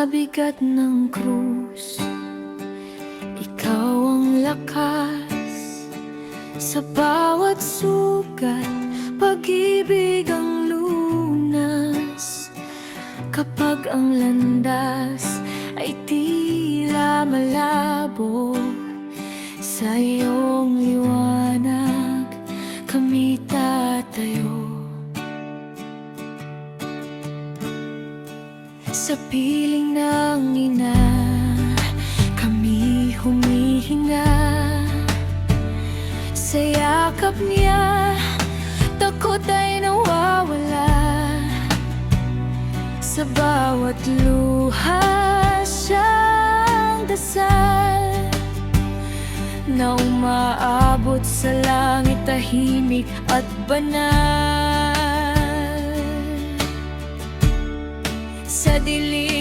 Sa bigat ng krus, ikaw ang lakas. Sa bawat sugat, pag-ibig ang lunas. Kapag ang landas ay tila malabo, sa iyong liwanag kami tatayo. Sa piling ng ina, kami humihinga. Sa yakap niya, takot ay nawawala. Sa bawat luha siyang dasal, na umaabot sa langit, tahimik at banal. Sa dilim